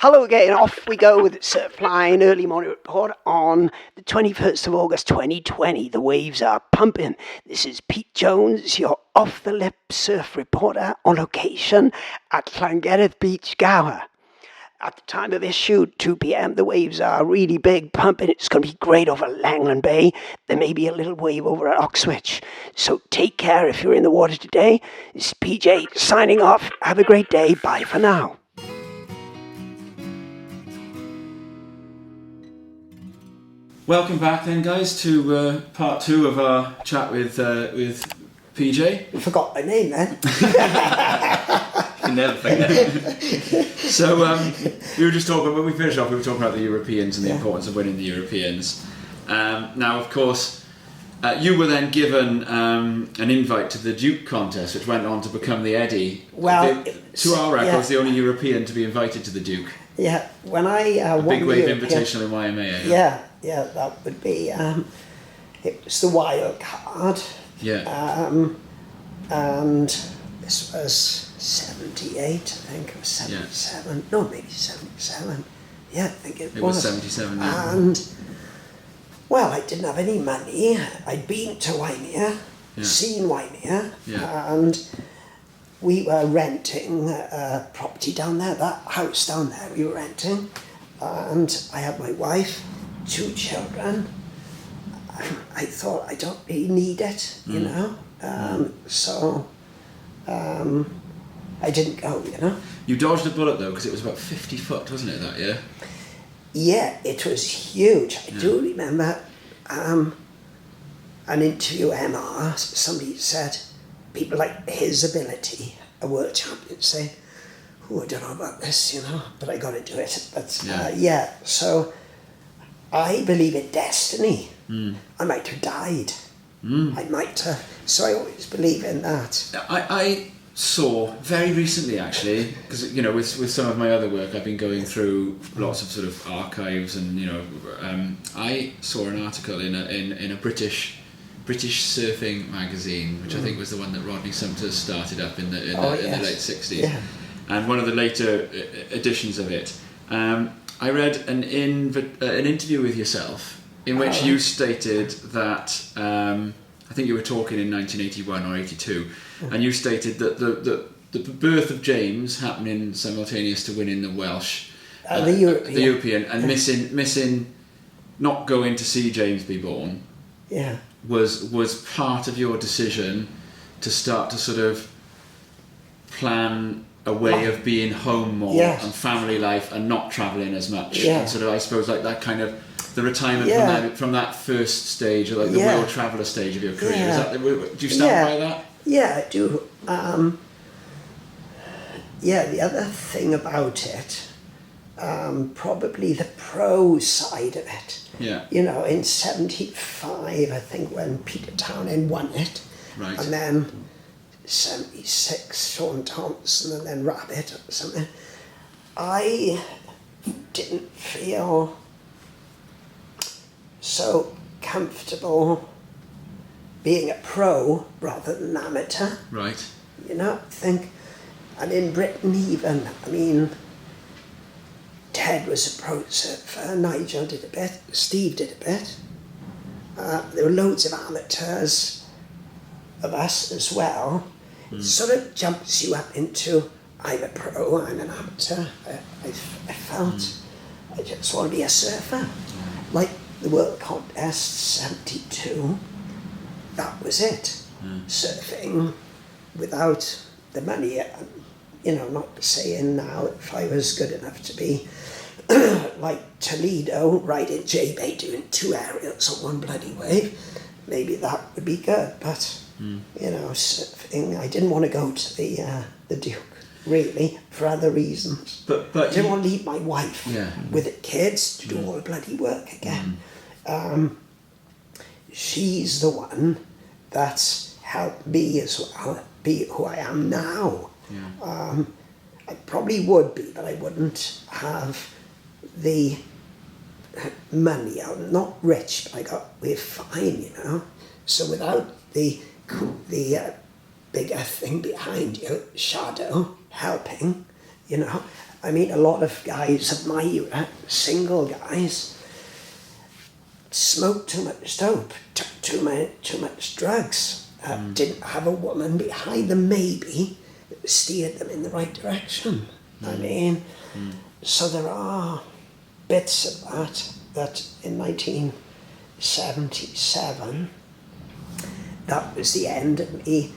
Hello again, off we go with Surf Line Early Morning Report on the 21st of August 2020. The waves are pumping. This is Pete Jones, your off-the-lip surf reporter on location at Llangeredd Beach, Gower. At the time of this shoot, 2 p.m, the waves are really big, pumping. It's going to be great over Langland Bay. There may be a little wave over at Oxwich. So take care if you're in the water today. This is PJ signing off. Have a great day. Bye for now. Welcome back then, guys, to part 2 of our chat with PJ. You forgot my name then. You can never forget. So we were just talking, when we finished off, we were talking about the Europeans and the importance of winning the Europeans. Now, of course, you were then given an invite to the Duke contest, which went on to become the Eddie. Well, to our records, the only European to be invited to the Duke. Yeah, when I won Big Wave European, Invitational in Waimea. Yeah, that would be. It was the wild card. Yeah. And this was 78, I think it was 77. Yeah. No, maybe 77. Yeah, I think it was. It was 77. Yeah. And well, I didn't have any money. I'd been to Waimea, seen Waimea, and we were renting a property down there, that house down there we were renting, and I had my wife, 2 children. I thought I don't really need it, you know, so I didn't go, you know. You dodged a bullet though, because it was about 50 foot, wasn't it, that year? Yeah, it was huge. I do remember an interview MR, somebody said, people like his ability, a world champion, say, "Oh, I don't know about this, you know, but I got to do it." But so I believe in destiny. I might have died. I might have. So I always believe in that. I saw very recently, actually, because you know, with some of my other work, I've been going through lots of sort of archives, and you know, I saw an article in a British surfing magazine, which I think was the one that Rodney Sumter started up in the late 60s. Yeah. And one of the later editions of it, I read an interview with yourself in which you stated that, I think you were talking in 1981 or 82, and you stated that the birth of James happening simultaneous to winning the Welsh, the European, and missing not going to see James be born. Yeah. Was part of your decision to start to sort of plan a way of being home more and family life and not travelling as much. And sort of, I suppose, like that kind of the retirement from that first stage, or like the world traveller stage of your career. Is that, do you stand by that? Yeah, I do. The other thing about it, probably the pro side of it. Yeah. You know, in 75, I think, when Peter Townend won it. Right. And then 76, Sean Thompson, and then Rabbit or something. I didn't feel so comfortable being a pro rather than amateur. Right. You know, I think, and in Britain even, I mean, Ted was a pro surfer, Nigel did a bit, Steve did a bit. There were loads of amateurs of us as well. It sort of jumps you up into, I'm a pro, I'm an amateur. I felt I just want to be a surfer. Like the World Contest 72, that was it. Surfing without the money. You know, not saying now if I was good enough to be like Toledo, riding J-Bay doing 2 aerials on 1 bloody wave, maybe that would be good. But you know, surfing, I didn't want to go to the Duke, really, for other reasons. But I didn't want to leave my wife with the kids to do all the bloody work again. She's the one that's helped me as well be who I am now. I probably would be, but I wouldn't have the money. I'm not rich, but we're fine, you know. So without the bigger thing behind you, shadow, helping, you know. I mean, a lot of guys of my era, single guys, smoked too much dope, took too much drugs, didn't have a woman behind them maybe that steered them in the right direction. I mean, so there are bits of that in 1977, that was the end of me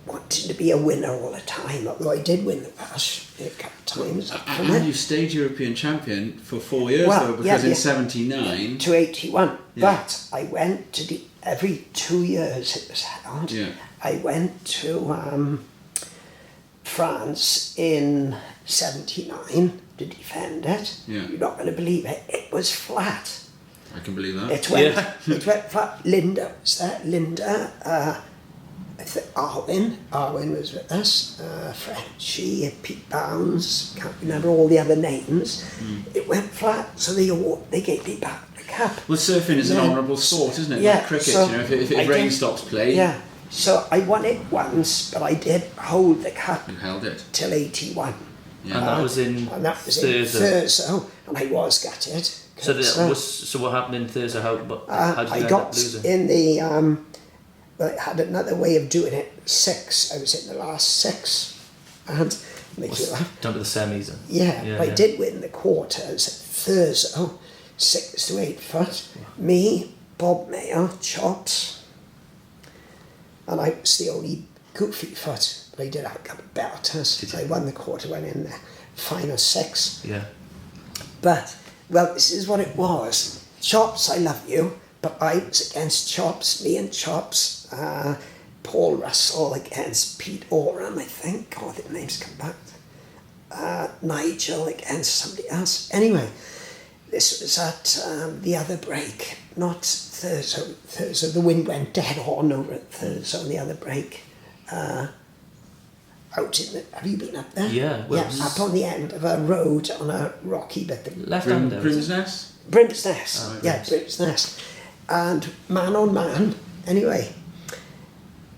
wanting to be a winner all the time, although I did win the Bash a couple of times. And you stayed European champion for 4 years, though, because in 79... to 81. But I went to every 2 years it was held. Yeah. I went to France in 79 to defend it. Yeah. You're not going to believe it. It was flat. I can believe that. It went flat. Linda was there. Linda, I think Arwin was with us. Frenchie, Pete Bounds, can't remember all the other names. It went flat, so they gave me back the cup. Well, surfing is an honourable sport, isn't it? Yeah, Like cricket, so you know, if rain stops play, yeah. So I won it once, but I did hold the cup you held it. till 81. Yeah. And that was in Thurso, and I was gutted. So what happened in Thurso? How did you I end got up losing? in the, well, it had another way of doing it, 6. I was in the last 6. And make you laugh. Down to the semis. Yeah, I did win the quarters at Thurso, 6 to 8 foot. Me, Bob Mayer, Chops. And I was the only goofy foot, but I did have a couple of belters. I won the quarter, went in the final 6. Yeah. But, well, this is what it was. Chops, I love you, but I was against Chops, me and Chops. Paul Russell against Pete Oram, I think. Oh, the names come back. Nigel against somebody else. Anyway, this was at the other break, not Thurso. Thurso, the wind went dead on over at Thurso on the other break. Out in the, have you been up there? Yeah. Up on the end of a road on a rocky bit. Left hand there. Brim's Nest? Brim's Nest. Oh, Brim's Nest. And man on man, anyway,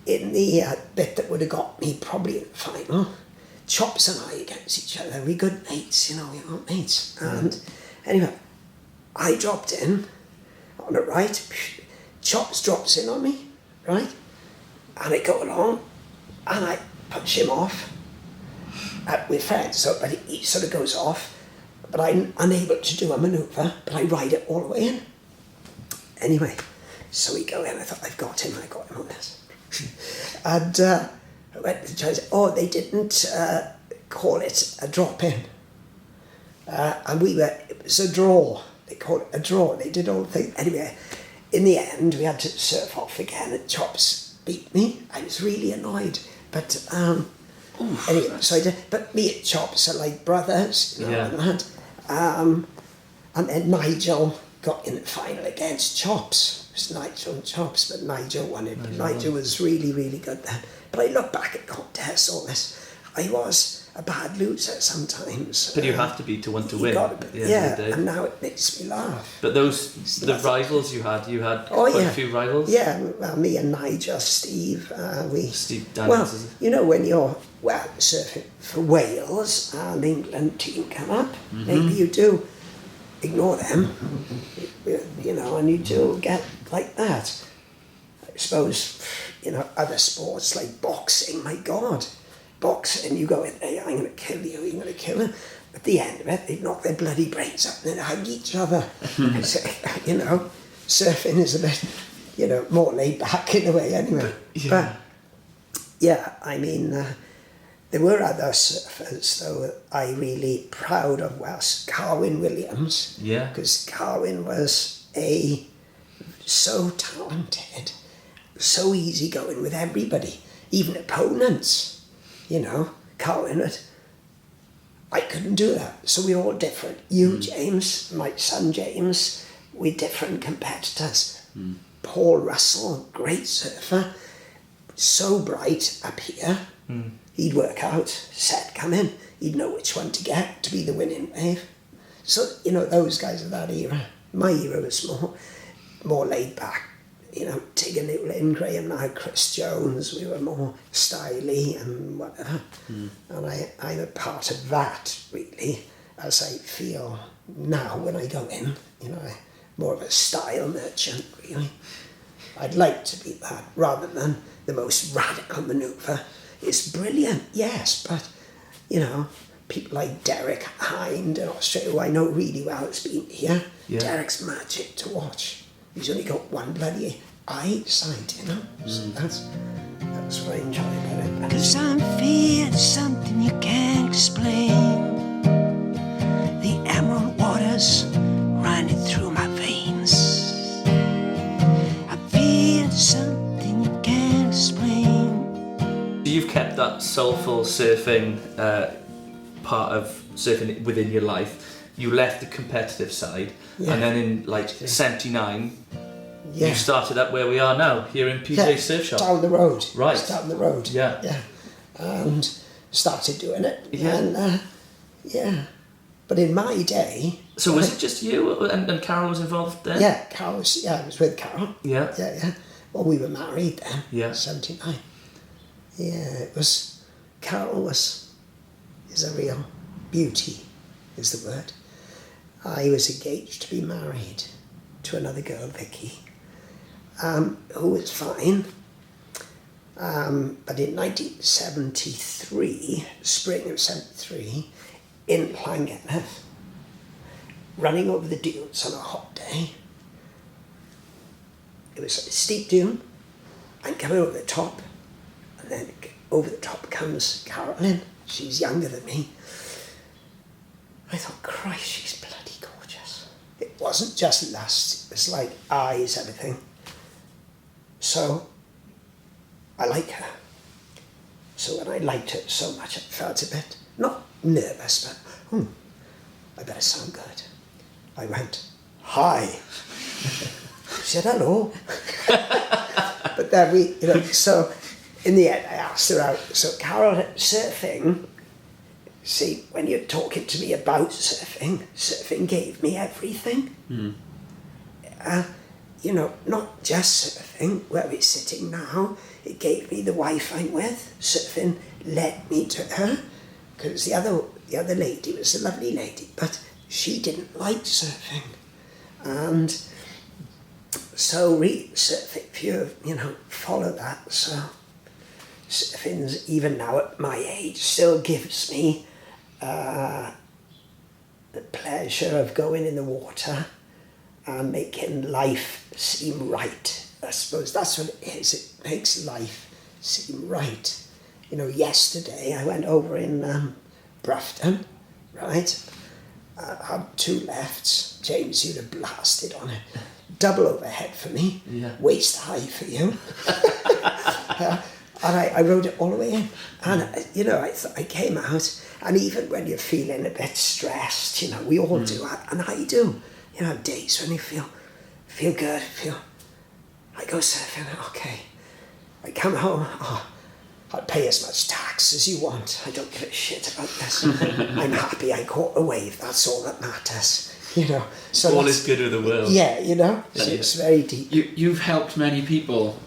in the bit that would have got me probably in the final, Chops and I against each other, we good mates, you know, we are mates. And anyway, I dropped in on the right, Chops drops in on me, right? And I go along and I punch him off with friends, so, but he sort of goes off, but I'm unable to do a manoeuvre, but I ride it all the way in. Anyway, so we go in, I thought, I got him on this. And I went to the judge, they didn't call it a drop-in. And it was a draw. They called it a draw. They did all the things. Anyway, in the end, we had to surf off again, and Chops beat me. I was really annoyed. But anyway, so I did. But me and Chops are like brothers, you know, and that. And then Nigel got in the final against Chops. It was Nigel and Chops, but Nigel won it. Nigel was really, really good then. But I look back at contests, all this. I was a bad loser sometimes. But you have to be to want to win. And now it makes me laugh. But the rivals you had quite a few rivals? Yeah, well, me and Nigel, Steve, Steve Daniels, is it? You know, when you're, surfing for Wales and England team come up, maybe you do ignore them, you know, and you do get like that. I suppose, you know, other sports like boxing, my God. Boxing, you go in there, I'm going to kill you, you're going to kill him. At the end of it, they knock their bloody brains up and then hug each other. So, you know, surfing is a bit, you know, more laid back in a way anyway. But yeah, I mean, there were other surfers, though, I really proud of Carwyn Williams. Yeah. Because Carwyn was so talented, so easygoing with everybody, even opponents. You know, Carwyn, I couldn't do that. So we're all different. You, James, my son James, we're different competitors. Paul Russell, great surfer, so bright up here. He'd work out, set come in, he'd know which one to get to be the winning wave. So, you know, those guys of that era. My era was more laid back. Tig and Newlyn, Graham and I, Chris Jones, we were more styly and whatever. And I'm a part of that, really, as I feel now when I go in. More of a style merchant, really. I'd like to be that, rather than the most radical manoeuvre. It's brilliant, yes, but, people like Derek Hind in Australia, who I know really well, has been here. Yeah. Derek's magic to watch. He's only got one bloody eyesight, So that's what I enjoy about it. 'Cause I'm feeling something you can't explain. The emerald waters running through my veins. I'm feeling something you can't explain. You've kept that soulful surfing part of surfing within your life. You left the competitive side, and then in 79, you started up where we are now, here in PJ Surf Shop. Down the road. Right. Just down the road. Yeah. And started doing it. Yeah. And, but in my day... So was it just you and Carol was involved then? Yeah, I was with Carol. Yeah. Yeah. Well, we were married then. Yeah. 79. Yeah, it was... Carol is a real beauty, is the word. I was engaged to be married to another girl, Vicky, who was fine. But in 1973, spring of 73, in Llangennith, running over the dunes on a hot day, it was a steep dune. I'm coming over the top, and then over the top comes Carolyn. She's younger than me. I thought, Christ, she's bloody gorgeous. It wasn't just lust, it was like eyes, everything. So, I like her. So when I liked her so much, I felt a bit, not nervous, but, I better sound good. I went, hi. She said, hello. But then so in the end, I asked her out. So Carol, surfing, see, when you're talking to me about surfing gave me everything. Not just surfing, where we're sitting now. It gave me the wife I'm with. Surfing led me to her, because the other lady was a lovely lady, but she didn't like surfing. And so surfing, if you follow that, so surfing, even now at my age, still gives me the pleasure of going in the water and making life seem right. I suppose that's what it is. It makes life seem right. Yesterday I went over in Broughton, right? I had two lefts. James, you'd have blasted on it. Double overhead for me, waist high for you. And I rode it all the way in. And, I came out, and even when you're feeling a bit stressed, we all do, and I do. Days when you feel good, I go surfing, okay. I come home, I'll pay as much tax as you want. I don't give a shit about this. I'm happy I caught a wave, that's all that matters. So all is good with the world. Yeah, so it's very deep. You've helped many people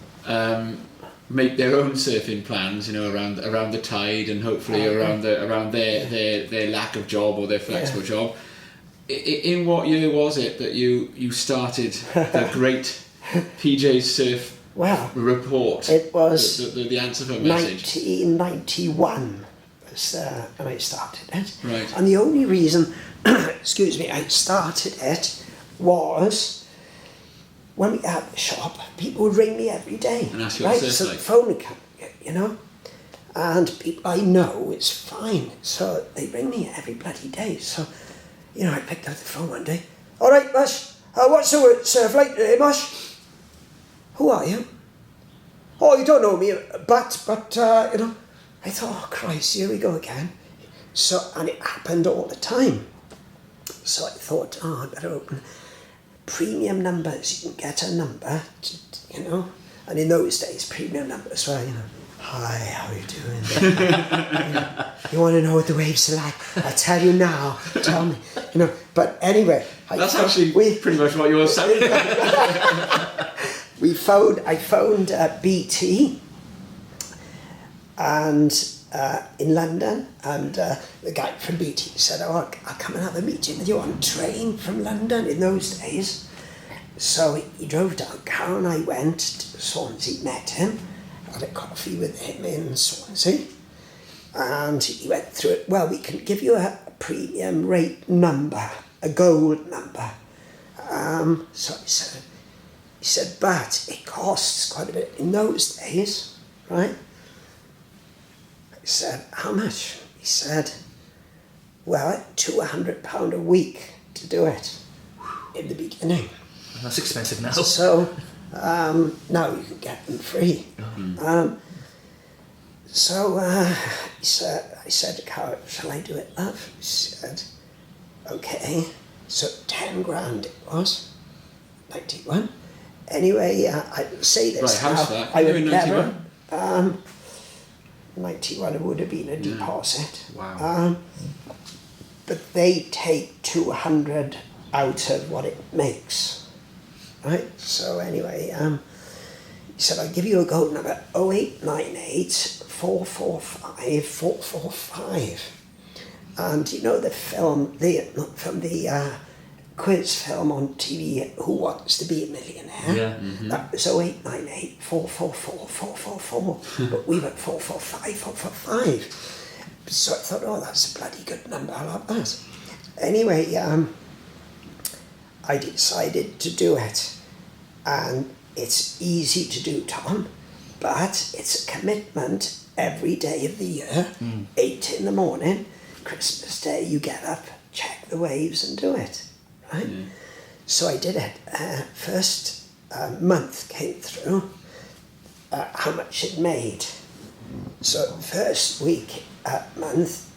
make their own surfing plans, around the tide, and hopefully around their lack of job or their flexible job. In what year was it that you started the great PJ Surf report? It was the answer for message. 1991 was when I started it. Right. And the only reason, excuse me, I started it was when we had the shop, people would ring me every day. And ask you what so like. the phone would come, and people I know it's fine, so they ring me every bloody day. So, I picked up the phone one day. All right, Mush, what's the surf like today, Mush? Who are you? Oh, you don't know me, but I thought, oh Christ, here we go again. So, and it happened all the time. So I thought, I better open premium numbers. You can get a number, and in those days, premium numbers were, hi, how are you doing? You want to know what the waves are like? I'll tell you now. Tell me. But anyway, that's actually pretty much what you were saying. I phoned BT and in London, and the guy from BT said, "Oh, I'll come and have a meeting with you on train from London," in those days. So he drove down. Carol and I went to Swansea, met him, had a coffee with him in Swansea, and he went through it. "Well, we can give you a premium rate number, a gold number." So he said, "But it costs quite a bit in those days, right?" I said, "How much?" He said, "Well, £200 a week to do it in the beginning." That's expensive now. So now you can get them free. So he said, I said to Carol, "Shall I do it, love?" He said, "Okay." So 10 grand it was, 91. Anyway, I say this Right, how's that? I would You in never. 91 would have been a deposit. Wow. But they take 200 out of what it makes. Right? So anyway, he said, "I'll give you a gold number, 0898 445 445. And you know the film, the quiz film on TV, Who Wants to Be a Millionaire? Yeah. Mm-hmm. That was 0898 444 444. But we went 445 445. So I thought, oh, that's a bloody good number, I like that. Anyway, I decided to do it. And it's easy to do, Tom, but it's a commitment every day of the year, 8 in the morning, Christmas Day, you get up, check the waves and do it, right? Yeah. So I did it. First month came through, how much it made. So first month,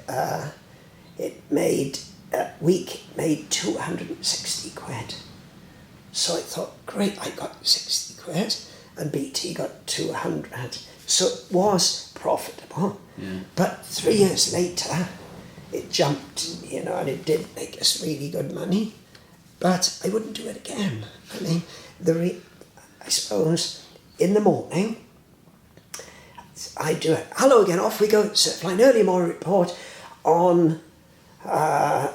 it made 260 quid. So I thought, great, I got 60 quid and BT got 200. So it was profitable. Yeah. But 3 years later, it jumped, and it did make us really good money. But I wouldn't do it again. I mean, I suppose in the morning, I do it. Hello again, off we go. Surfline early morning report on what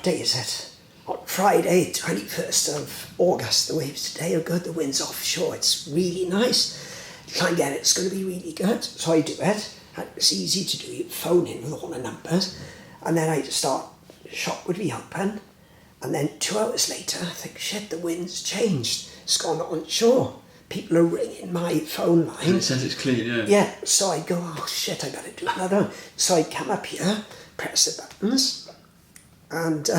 day is it? On Friday, 21st of August. The waves today are good, the wind's offshore, it's really nice. Try and get it, it's going to be really good. So I do it, and it's easy to do. You phone in with all the numbers, and then I start, the shop would be open, and then 2 hours later, I think, shit, the wind's changed. It's gone onshore. People are ringing my phone line. And it says it's clean, yeah. Yeah, so I go, oh shit, I better do another one. So I come up here, press the buttons, and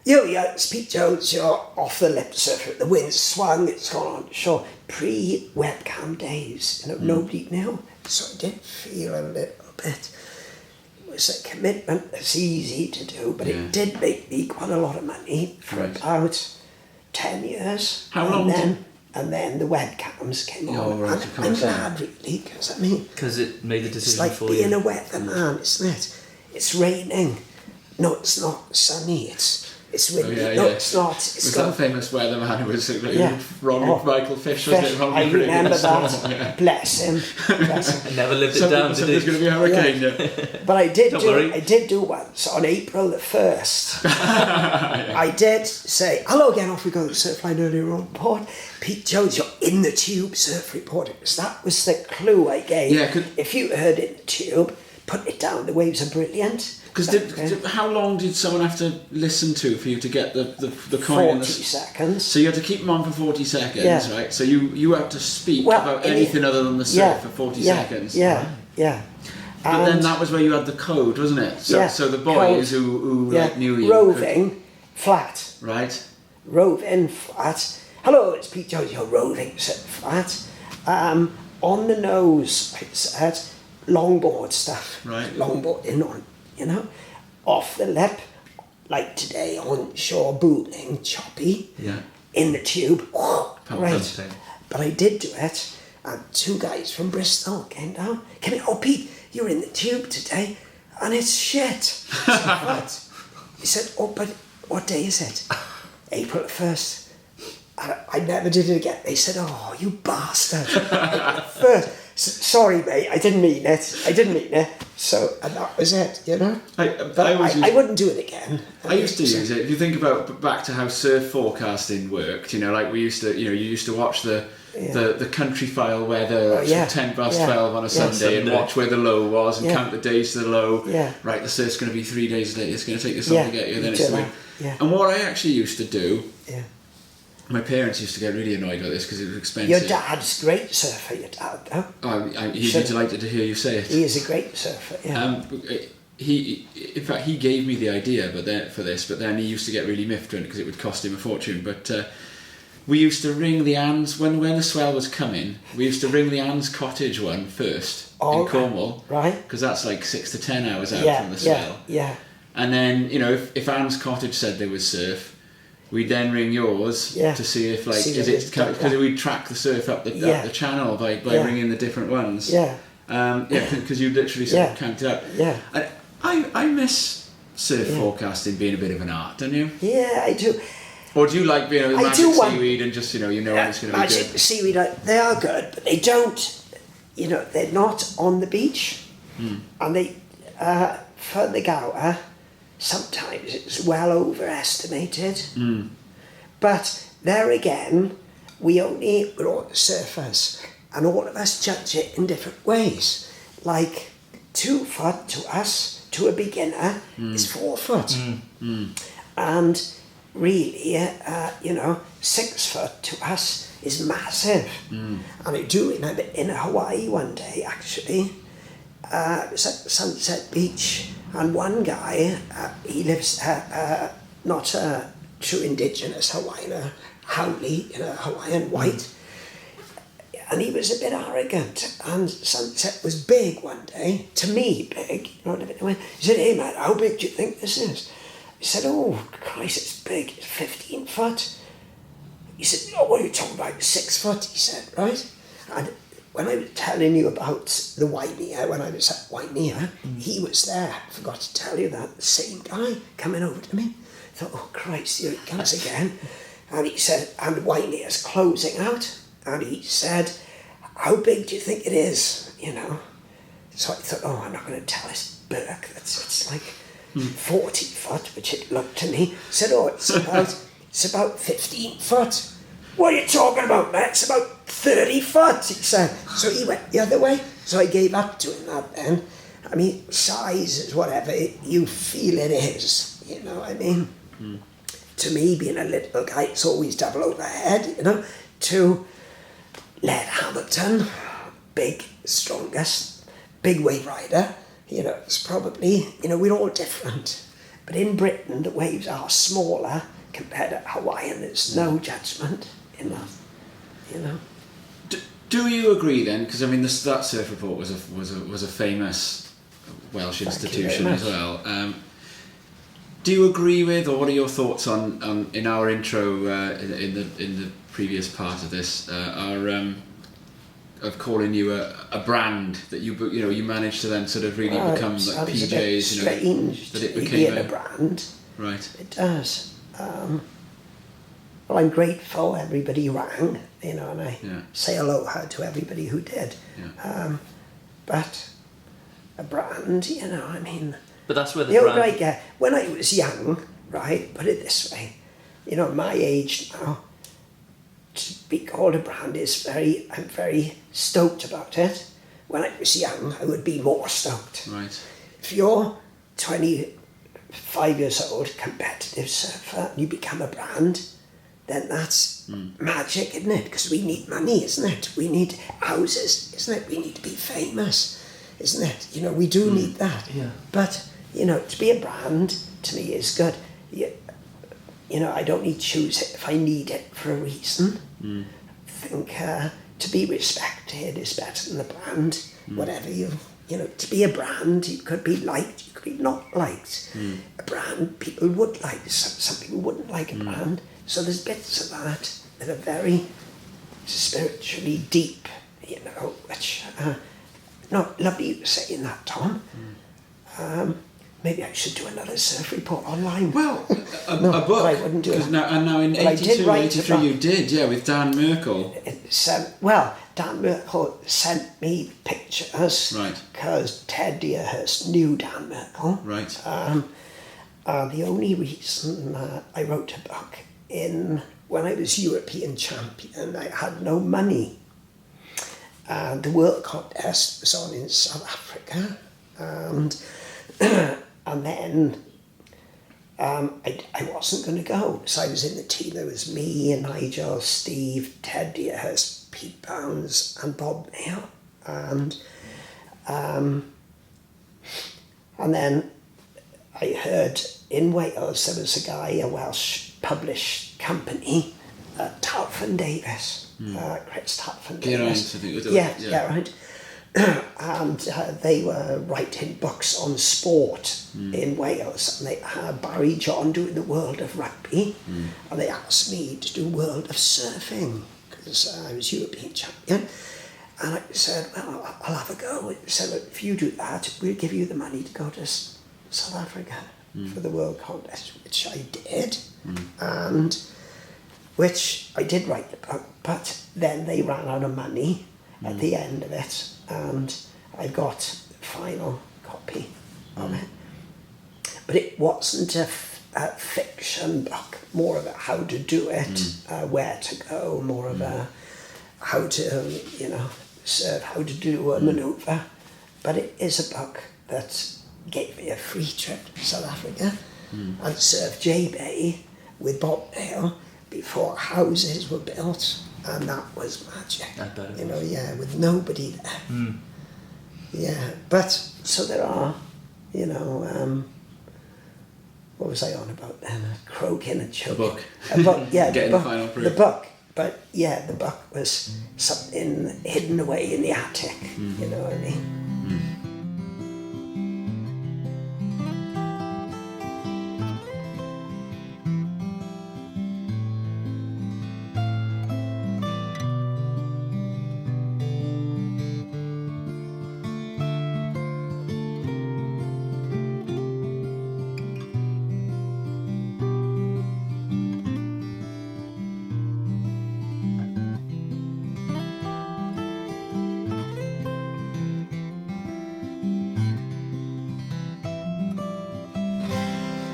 it's Pete Jones, you're off the lip surfer, the wind's swung, it's gone on shore. Pre-webcam days, nobody knew. So I did feel a little bit, it was a commitment that's easy to do, but it did make me quite a lot of money for about 10 years. How long and then the webcams came on. Right, and I'm glad, really, because because it made the decision for you. It's like being a weatherman, isn't it? It's raining. No, it's not sunny. It's windy. It's not. Was that famous weatherman who was Ronald Michael Fish? Was it? I remember that. Yeah. Bless him. I never lived it down. Something's going to be a hurricane. Yeah. But I did do once on April the 1st. I did say, hello again, off we go, Surfline Early Report. Pete Jones, you're in the tube, surf reporter. Because that was the clue I gave. Yeah, if you heard in the tube, put it down, the waves are brilliant. Because how long did someone have to listen to for you to get the coin? 40 seconds. So you had to keep them on for 40 seconds, right? So you had to speak about anything other than the surf for 40 seconds. Yeah. But then that was where you had the code, wasn't it? So the boys who knew you. Roving flat. Right. Roving flat. Hello, it's Pete Jones, you're roving flat. On the nose, I said, longboard stuff. Right. Longboarding on. Off the lip, like today, onshore, booming, choppy, in the tube, great. But I did do it, and 2 guys from Bristol came down, oh Pete, you're in the tube today, and it's shit. I said, what? He said, oh, but what day is it? April 1st. And I never did it again. They said, "Oh, you bastard." Sorry, mate, I didn't mean it. So, and that was it, you know? I wouldn't do it again. I used to use it. If you think about back to how surf forecasting worked, you know, like we used to, you know, you used to watch the country file weather 10 past 12 on a Sunday and watch where the low was and count the days to the low. Yeah. Right, the surf's going to be 3 days later, it's going to take this long to get you, then it's the week. Yeah. And what I actually used to do, my parents used to get really annoyed with this because it was expensive. Your dad's a great surfer, your dad, though. Oh, he'd be delighted to hear you say it. He is a great surfer, yeah. In fact, he gave me the idea but then he used to get really miffed because it would cost him a fortune. But we used to ring the Anne's, when the swell was coming, we used to ring the Anne's Cottage one first in Cornwall. Right. Because that's like 6 to 10 hours out from the swell. Yeah. And then, you know, if Anne's Cottage said there was surf, we'd then ring yours to see if, like, because we'd track the surf up the channel by ringing the different ones. Yeah. Because you literally sort of count it up. Yeah. I miss surf forecasting being a bit of an art, don't you? Yeah, I do. Or do you like being a magic seaweed and just, you know when it's going to be good? Magic seaweed, they are good, but they don't, you know, they're not on the beach. And they, for the Gower, sometimes it's well overestimated. But there again, we're all surfers, and all of us judge it in different ways. Like 2 foot to us, to a beginner, is 4 foot. And really, you know, 6 foot to us is massive. And I do remember in Hawaii one day, actually, it was at Sunset Beach, and one guy, he lives, not a true indigenous Hawaiian, Haole, you know, Hawaiian white, and he was a bit arrogant, and Sunset was big one day, to me big, you know what I mean? He said, "Hey man, how big do you think this is?" He said, "Oh Christ, it's big, it's 15 foot. He said, "Oh, what are you talking about, 6 foot?" He said, right? And when I was telling you about the Waimea, when I was at Waimea, he was there. I forgot to tell you that. The same guy coming over to me. I thought, oh Christ, here he comes again. And he said, and Waimea's closing out. And he said, "How big do you think it is?" You know. So I thought, oh, I'm not going to tell this Burke. It's like 40 foot, which it looked to me. He said, "Oh, it's about 15 foot. "What are you talking about, Matt? It's about 30 foot, he said. So he went the other way. So I gave up to him that then. I mean, size is whatever you feel it is, you know what I mean? To me, being a little guy, it's always double overhead, you know. To Led Hamilton, big, strongest, big wave rider, you know, it's probably, you know, we're all different. But in Britain, the waves are smaller compared to Hawaii, and there's no judgment in that, you know. Do you agree then? Because I mean, that surf report was a famous Welsh institution as well. Do you agree with, or what are your thoughts on in our intro in the previous part of this, of calling you a brand that you managed to then sort of really become like PJs, you know, strange that it became a brand. Right. It does. Well, I'm grateful everybody rang, you know, and I say aloha to everybody who did. Yeah. But a brand, you know, I mean. But that's where the brand. Like, when I was young, right, put it this way, you know, my age now, to be called a brand is I'm very stoked about it. When I was young, I would be more stoked. Right. If you're 25 years old, competitive surfer, and you become a brand, then that's magic, isn't it? Because we need money, isn't it? We need houses, isn't it? We need to be famous, isn't it? You know, we do need that. Yeah. But, you know, to be a brand, to me, is good. You know, I don't need to choose it if I need it for a reason. I think to be respected is better than the brand. Whatever you know, to be a brand, you could be liked, you could be not liked. A brand, people would like, some people wouldn't like a brand. So there's bits of that are very spiritually deep, you know, which, not lovely you saying that, Tom. maybe I should do another surf report online. Well, a but book. I wouldn't do it. Now in But I did 82, write 83 about- you did, yeah, with Dan Merkel. Dan Merkel sent me pictures. Right. Because Ted Dearhurst knew Dan Merkel. Right. The only reason I wrote a book when I was European champion, I had no money. The World Contest was on in South Africa, and then I wasn't going to go. So I was in the team. There was me, Nigel, Steve, Ted Dearhurst, Pete Bounds, and Bob Mayo, and then I heard in Wales there was a Welsh published company, Talfon Davis, Crest Talfon Davis. I think it was. Yeah, right. And they were writing books on sport in Wales, and they had Barry John doing the World of Rugby, and they asked me to do World of Surfing because I was European champion. And I said, well, I'll have a go. They said, look, if you do that, we'll give you the money to go to South Africa for the World Contest, which I did, and which I did write the book, but then they ran out of money at the end of it, and I got the final copy of it. But it wasn't a fiction book, more of a how to do it, where to go, more of a how to, serve, how to do a manoeuvre. But it is a book that gave me a free trip to South Africa and served J-Bay with Bob Mayo before houses were built, and that was magic. I bet it was. With nobody there. Yeah, but so there are, what was I on about then? A croak in a choke. A book. A book, yeah. Getting the final proof. The book. But yeah, the book was something hidden away in the attic, you know what I mean?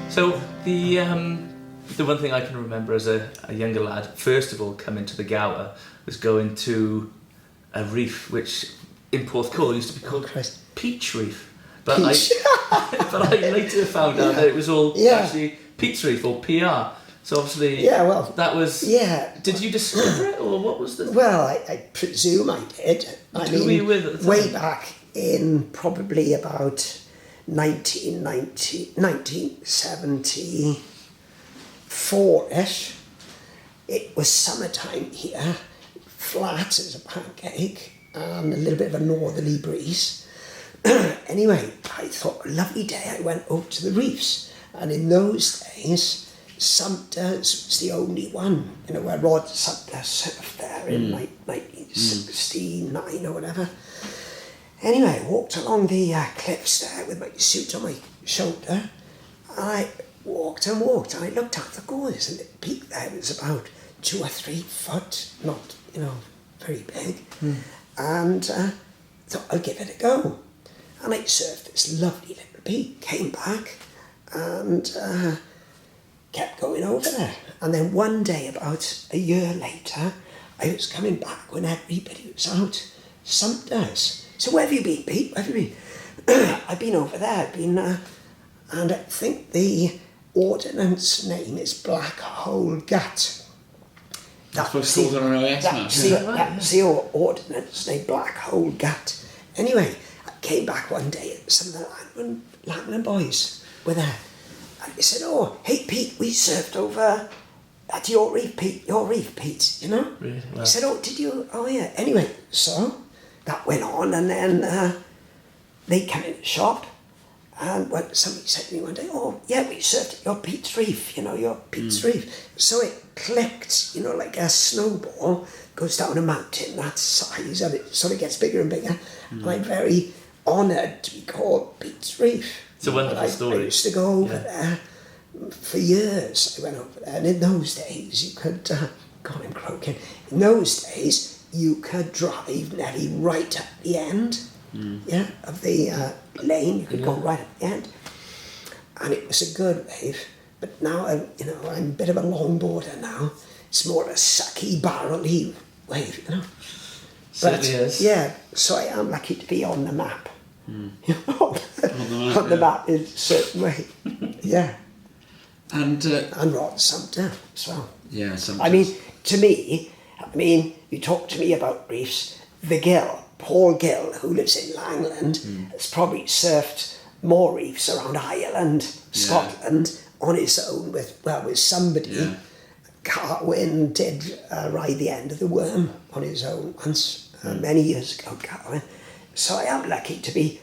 So the one thing I can remember as a younger lad, first of all, coming to the Gower was going to a reef which in Porthcawl used to be called Crest. Peach Reef. But Peach. I later found out that it was all actually Pete's Reef or PR. So obviously, that was. Yeah. Did you discover it, or what was the? Well, I presume I did. Who were you with at the time? Way back in probably about 1974-ish. It was summertime here, flat as a pancake, and a little bit of a northerly breeze. Anyway, I thought, a lovely day, I went over to the reefs, and in those days, Sumter's was the only one, where Rod Sumter surfed there in 1969 or whatever. Anyway, I walked along the cliffs there with my suit on my shoulder, and I walked, and I looked out the goals, and the peak there was about 2 or 3 foot, not, very big, and thought I'll give it a go. And I surfed this lovely little peak, came back, and kept going over there. And then one day, about a year later, I was coming back when everybody was out. Sumter's. So where have you been, Pete? Where have you been? I've been over there. And I think the ordnance name is Black Hole Gut. That's what's called on an OS map. That's the ordnance name, Black Hole Gut. Anyway, I came back one day and some of the Langland boys were there. And they said, oh, hey, Pete, we surfed over at your reef, Pete, Really? Wow. I said, oh, did you? Oh, yeah. Anyway, so that went on, and then they came in the shop, and somebody said to me one day, oh, yeah, we surfed at your Pete's Reef, your Pete's Reef. So it clicked, like a snowball goes down a mountain that size, and it sort of gets bigger and bigger. And I'm very honoured to be called Pete's Reef. It's a wonderful I story. used to go over there for years. I went over there, and in those days you could, God, I'm croaking. In those days you could drive nearly right at the end, of the lane. You could go right at the end, and it was a good wave. But now I'm a bit of a longboarder now. It's more a sucky, barrel-y wave, Certainly is. Yeah, so I am lucky to be on the map. On the map in a certain way. Yeah. And Rod Sumter as well. yeah, I mean, to me, you talk to me about reefs, the Gill, Paul Gill, who lives in Langland, has probably surfed more reefs around Ireland, Scotland, on his own with somebody. Yeah. Carwyn did ride the end of the worm on his own once, many years ago, Carwyn. So I am lucky to be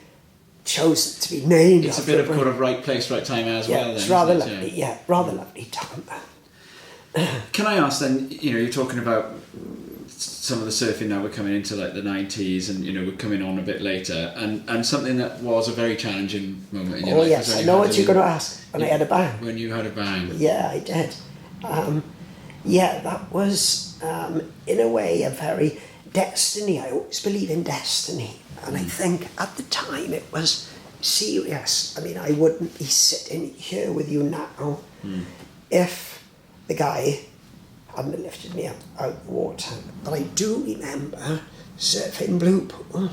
chosen to be named. It's a bit of kind of right place, right time as well. It's then, rather isn't it? lovely. Yeah, rather lovely town. Can I ask then? You're talking about some of the surfing now. We're coming into like the 90s, and we're coming on a bit later, and something that was a very challenging moment in your life. Yes, I know what you're going to ask. When I had a bang. When you had a bang. Yeah, I did. That was, in a way, a very destiny. I always believe in destiny. And I think at the time it was serious. I mean, I wouldn't be sitting here with you now if the guy hadn't lifted me up out of the water. But I do remember surfing Blue Pool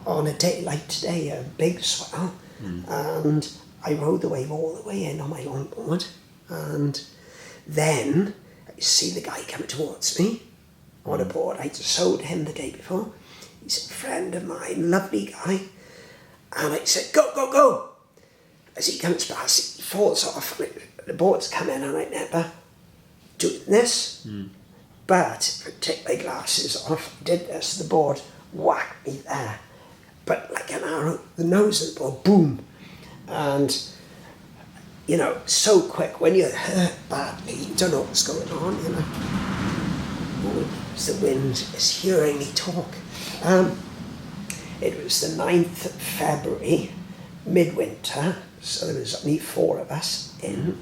on a day like today, a big swell. And I rode the wave all the way in on my longboard. And then I see the guy coming towards me on a board. I sold him the day before. He's a friend of mine, lovely guy. And I said, go, go, go. As he comes past, he falls off. And the board's come in, and I remember doing this. But I take my glasses off, did this, the board whacked me there. But like an arrow, the nose of the board, boom. And so quick, when you're hurt badly, you don't know what's going on, It's the wind is hearing me talk. It was the 9th of February, midwinter, so there was only 4 of us in,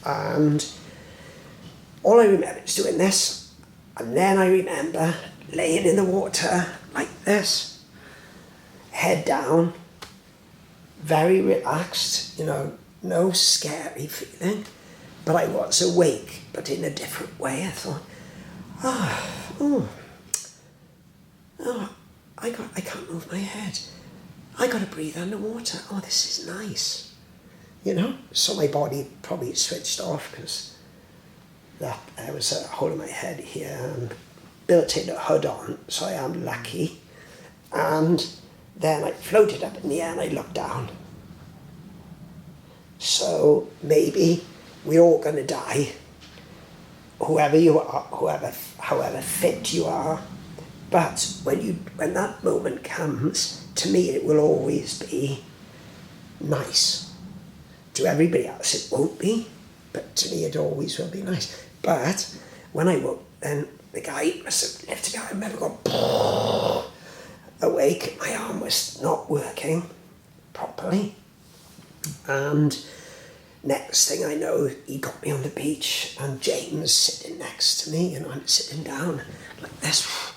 and all I remember is doing this, and then I remember laying in the water like this, head down, very relaxed, no scary feeling, but I was awake, but in a different way. I thought, I can't move my head. I got to breathe underwater. Oh, this is nice. So my body probably switched off because there was a hole in my head here and built in a hood on, so I am lucky. And then I floated up in the air and I looked down. So maybe we're all going to die, whoever you are, however fit you are. But when that moment comes, to me it will always be nice. To everybody else it won't be, but to me it always will be nice. But when I woke, then the guy must have lifted me. I remember going awake, my arm was not working properly. And next thing I know, he got me on the beach and James sitting next to me and I'm sitting down like this.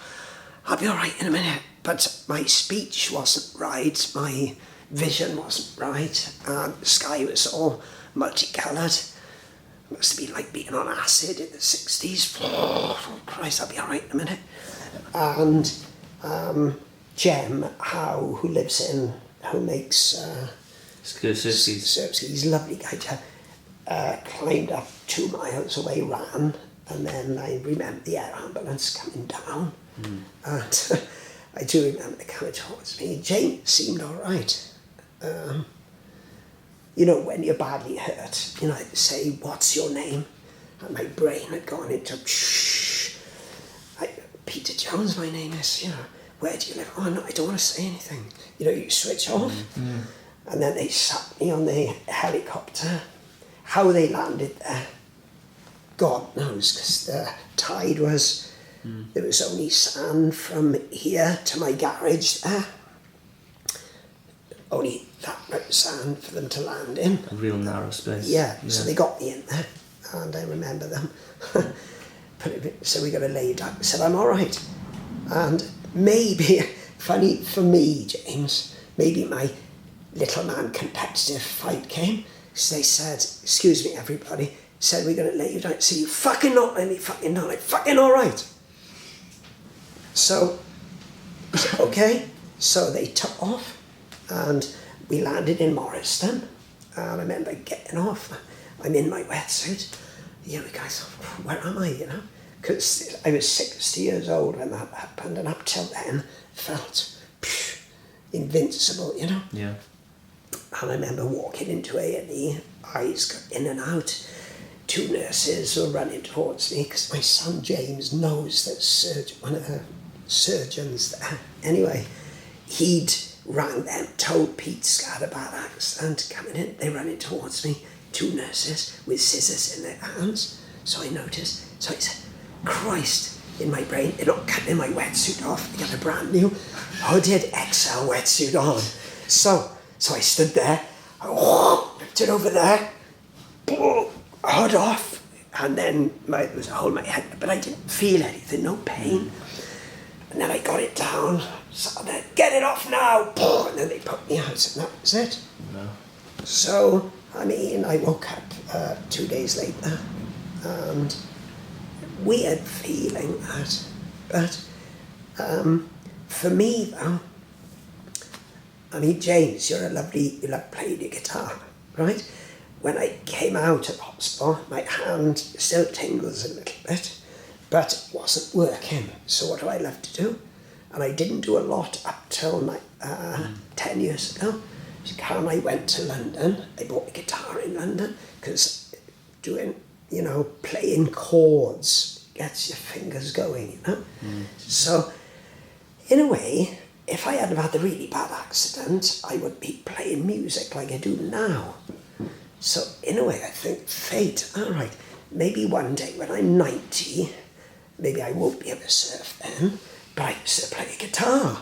I'll be all right in a minute. But my speech wasn't right, my vision wasn't right, and the sky was all multicoloured. It must have been like being on acid in the 60s. Oh, Christ, I'll be all right in a minute. And Jem Howe, who makes he's a lovely guy. Climbed up 2 miles away, ran, and then I remember the air ambulance coming down. And I do remember they coming towards me. Jane seemed all right. When you're badly hurt, they say, what's your name? And my brain had gone into, Peter Jones, my name is, where do you live? Oh, no, I don't want to say anything. You switch off. And then they sat me on the helicopter. How they landed there, God knows, because the tide was, there was only sand from here to my garage there. only that much sand for them to land in. A real narrow space. Yeah, so they got me in there, and I remember them. So we got to lay down. I said, I'm all right. And maybe, funny for me, James, maybe my little man competitive fight came. So they said, excuse me, everybody, said we're going to lay you down. So you fucking not let me fucking down. I'm fucking all right. So, okay. So they took off, and we landed in Morriston. And I remember getting off. I'm in my wetsuit. You know, guys, where am I, you know? Because I was 60 years old when that happened, and up till then felt invincible, you know? Yeah. And I remember walking into A&E, eyes got in and out. 2 nurses were running towards me because my son James knows that one of the surgeons there. Anyway, he'd rang them, told Pete's had a bad accident coming in. They running towards me, 2 nurses with scissors in their hands. So I noticed. So I said, Christ, in my brain, they're not cutting my wetsuit off. They got a brand new hooded XL wetsuit on. So I stood there, ripped it over there, hood off, and then it was a hole in my head, but I didn't feel anything, no pain. And then I got it down, so then, get it off now, and then they put me out, and that was it. No. So, I mean, I woke up 2 days later, and weird feeling that, but for me though, I mean, James, you love playing your guitar, right? When I came out of hospital, my hand still tingles a little bit, but it wasn't working. So what do I love to do? And I didn't do a lot up till 10 years ago. So Karen and I went to London. I bought a guitar in London because doing, playing chords gets your fingers going, you know? So in a way, if I hadn't had the really bad accident, I would be playing music like I do now. So in a way, I think fate, all right, maybe one day when I'm 90, maybe I won't be able to surf then, but I can still play a guitar.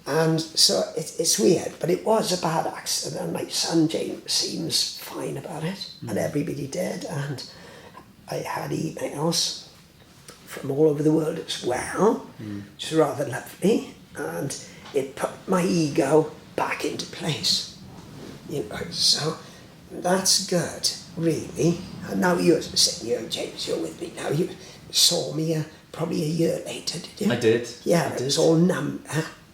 And so it's weird, but it was a bad accident, and my son James seems fine about it, and everybody did, and I had emails from all over the world as well, which is rather lovely, and it put my ego back into place, so that's good, really. And now you're sitting here, James, you're with me now. You saw me probably a year later, did you? I did. Yeah, it was all numb.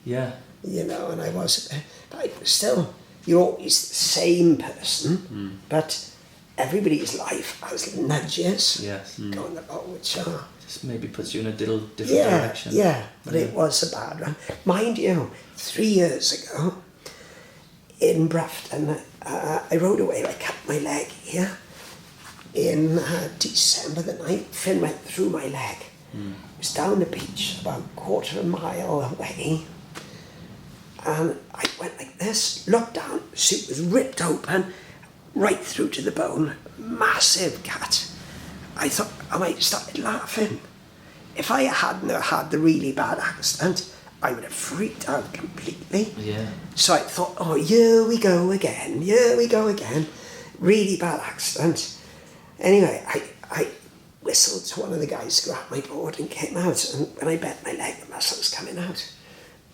Yeah. And I was, but still, you're always the same person, but everybody's life has nudges going about, which are... Just maybe puts you in a little different direction. Yeah, but it was a bad one. Mind you, 3 years ago, in Brafton, I rode away, I cut my leg here. In December the 9th, Finn went through my leg. It was down the beach, about a quarter of a mile away. And I went like this, looked down, suit was ripped open, right through to the bone, massive cut. I thought, I might have started laughing. If I hadn't had the really bad accident, I would have freaked out completely. Yeah. So I thought, oh, here we go again, really bad accident. Anyway, I whistled to one of the guys to grab my board and came out, and when I bent my leg, the muscle was coming out.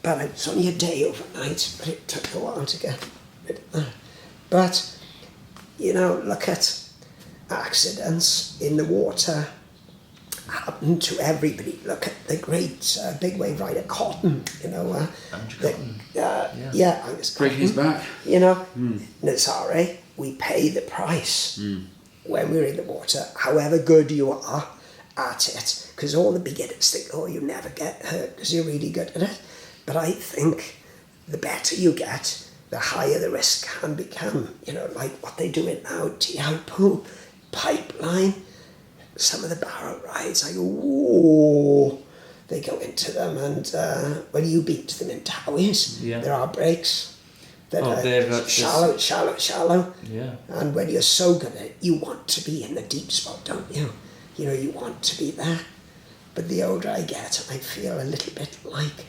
But it was only a day overnight, but it took a while to get rid of that. But, look at accidents in the water happen to everybody. Look at the great big wave rider Cotton, Andrew Cotton. Angus Breaking his back. Nazare, we pay the price when we're in the water, however good you are at it, because all the beginners think, oh, you never get hurt because you're really good at it. But I think the better you get, the higher the risk can become. Like what they're doing now, Tiaupu, Pipeline, some of the barrel rides, I go, whoa, they go into them, and when you beat them in Towies, there are breaks that are shallow. Yeah. And when you're so good at it, you want to be in the deep spot, don't you? You want to be there. But the older I get, I feel a little bit like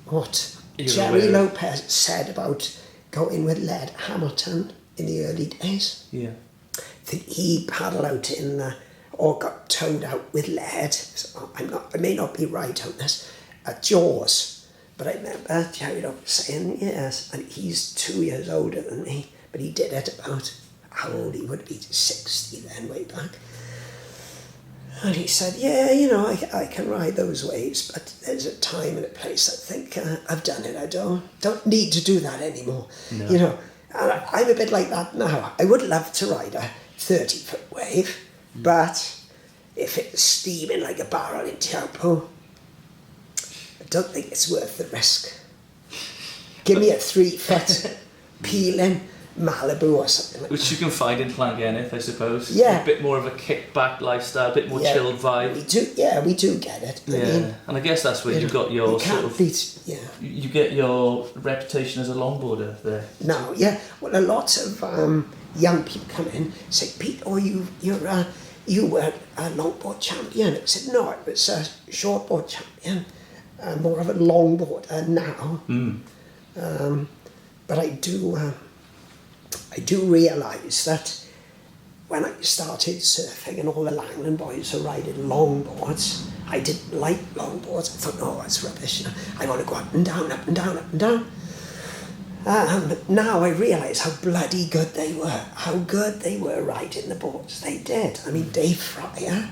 what Jerry Lopez said about going with Led Hamilton in the early days. Yeah. I think he paddled out in, or got towed out with Led. So I may not be right on this, at Jaws. But I remember Jerry was saying, yes, and he's 2 years older than me, but he did it about, how old he would be, 60 then, way back. And he said, yeah, you know, I can ride those waves, but there's a time and a place. I think I've done it. I don't need to do that anymore. No. You know, and I'm a bit like that now. I would love to ride a 30-foot wave, but if it's steaming like a barrel in Taupo, I don't think it's worth the risk. Give me a 3-foot peeling Malibu or something like Which that. you can find in Llangennith, I suppose. Yeah. A bit more of a kickback lifestyle, a bit more chilled vibe. We do get it. Yeah, I mean, and I guess that's where you've got your sort of... You get your reputation as a longboarder there. No, yeah. Well, a lot of young people come in and say, Pete, you were a longboard champion. I said, no, I was a shortboard champion. More of a longboarder now. But I do realise that when I started surfing and all the Langland boys were riding longboards, I didn't like longboards. I thought, no, that's rubbish. I want to go up and down, up and down, up and down. Now I realise how bloody good they were, riding the boards. They did. I mean, Dave Fryer,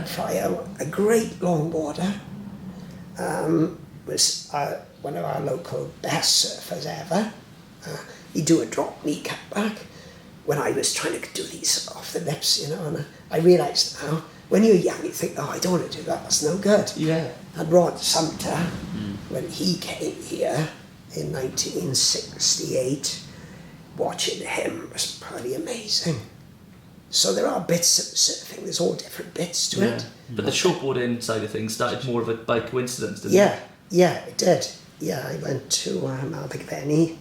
Fryer, a great longboarder, was one of our local best surfers ever. He'd do a drop knee cut back when I was trying to do these off the lips, you know, and I realised now, when you're young, you think, I don't want to do that, that's no good. Yeah. And Rod Sumter, when he came here in 1968, watching him was pretty amazing. So there are bits of surfing, there's all different bits to it. But the shortboarding side of things started more of a by coincidence, didn't it? Yeah, it did. Yeah, I went to Malbigvenny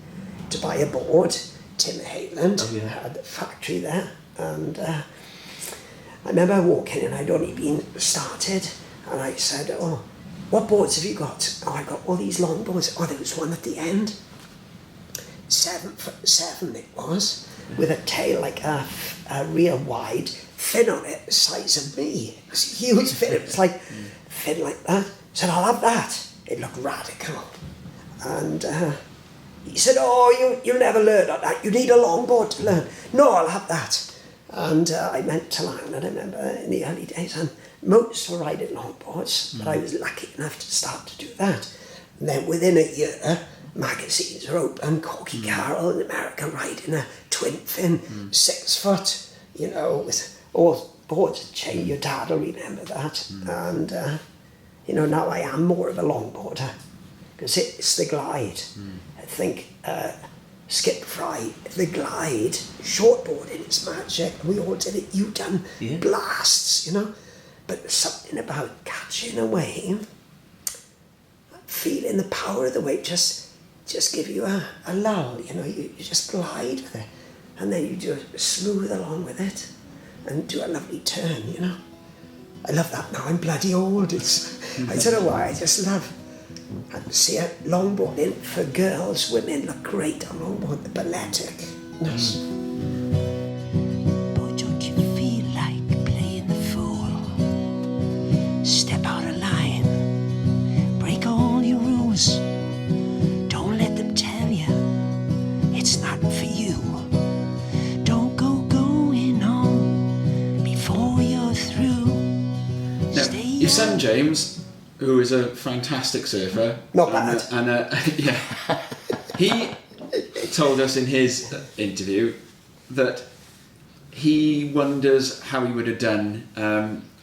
to buy a board. Tim Hayland had the factory there, and I remember walking in, I'd only been started, and I said, what boards have you got? I got all these long boards. There was one at the end, 7'7" it was, with a tail like a real wide fin on it, the size of me. It was a huge fin, it was like fin like that. I said, I'll have that. It looked radical. And he said, you'll never learn on that. You need a longboard to learn. No, I'll have that. And I went to Langland, I remember, in the early days, and most were riding longboards, but I was lucky enough to start to do that. And then within a year, magazines were open, Corky Carroll in America riding a twin fin, 6 foot, you know, with all boards and chain. Your dad will remember that. And, you know, now I am more of a longboarder, because it's the glide. I think Skip Fry, the glide, shortboarding is magic. We all did it. You done blasts, you know. But there's something about catching a wave, feeling the power of the wave, just give you a lull, you know. You just glide with it, and then you just smooth along with it, and do a lovely turn, you know. I love that now. I'm bloody old. I don't know why. I just love. I see a longboarding for girls. Women look great on longboard. The balletic-ness. Boy, don't you feel like playing the fool? Step out of line. Break all your rules. Don't let them tell you it's not for you. Don't go going on before you're through. Now, your son James, who is a fantastic surfer. Not bad. And he told us in his interview that he wonders how he would have done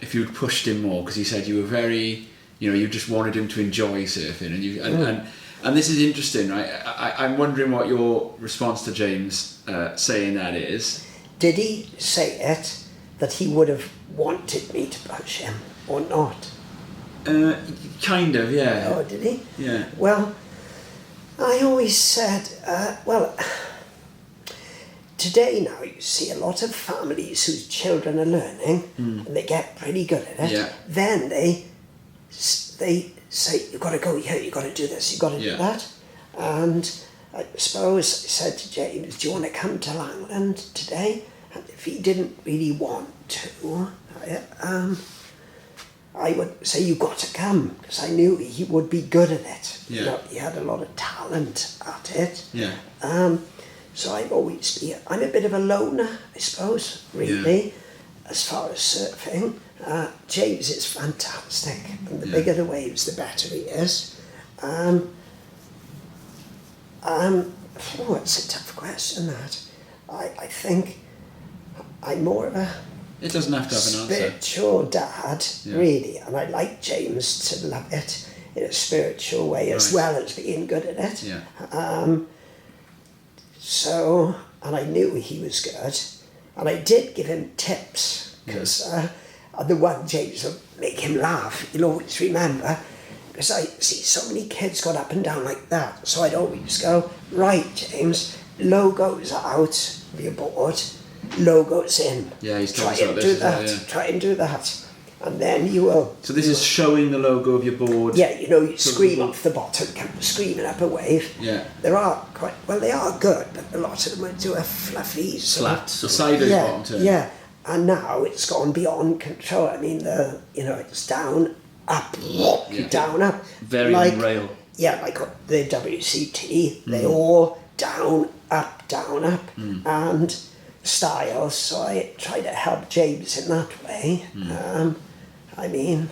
if you'd pushed him more, because he said you were very, you know, you just wanted him to enjoy surfing, and this is interesting, right? I'm wondering what your response to James saying that is. Did he say it that he would have wanted me to push him or not? Kind of, yeah. Oh, did he? Yeah. Well, I always said, today now you see a lot of families whose children are learning and they get pretty good at it. Yeah. Then they say, you've got to go here, you've got to do this, you've got to do that. And I suppose I said to James, do you want to come to Langland today? And if he didn't really want to, I would say, you got to come, because I knew he would be good at it. Yeah. You know, he had a lot of talent at it. Yeah. So I've always been, I'm a bit of a loner, I suppose, really, as far as surfing. James is fantastic, and the bigger the waves, the better he is. It's a tough question, that. I think I'm more of a It doesn't have to have an answer. spiritual dad, really, and I like James to love it in a spiritual way as well as being good at it. Yeah. So, and I knew he was good, and I did give him tips, because the one James would make him laugh, he'll always remember, because I see so many kids got up and down like that, so I'd always go, right James, logos out of your board, logos in. Yeah, he's try told us about and this do as well, that, yeah. try and do that, and then you will. So this is showing the logo of your board. Yeah, you know, you So scream the- off the bottom, come screaming up a wave. Yeah. There are quite, well, they are good, but a lot of them would do a fluffy sort of- Flat. The sideways bottom turn. yeah, and now it's gone beyond control. I mean, it's down, up, down, up. Very like, on rail. Yeah, like the WCT, they all down, up, and styles. So I try to help James in that way. I mean,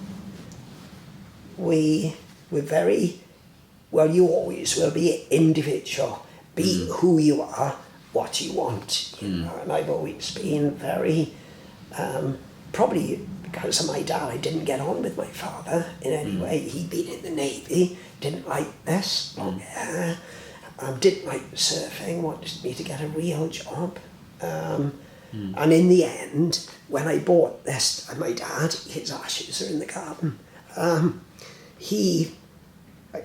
we're very, well, you always will be individual. Be who you are, what you want, you know. And I've always been very, probably because of my dad, I didn't get on with my father in any way. He'd been in the Navy, didn't like this, long hair, didn't like surfing, wanted me to get a real job. And in the end, when I bought this, my dad, his ashes are in the garden. I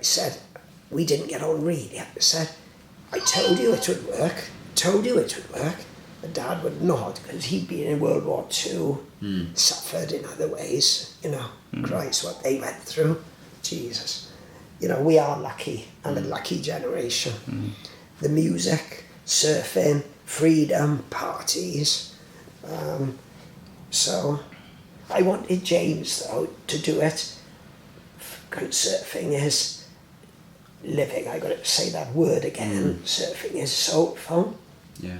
said, we didn't get on really. I said, I told you it would work, But Dad would nod, because he'd been in World War II, suffered in other ways, you know, Christ, what they went through, Jesus. You know, we are lucky, and a lucky generation. The music, surfing, freedom, parties. So I wanted James, though, to do it, because surfing is living. I got to say that word again. Surfing is soulful. Yeah.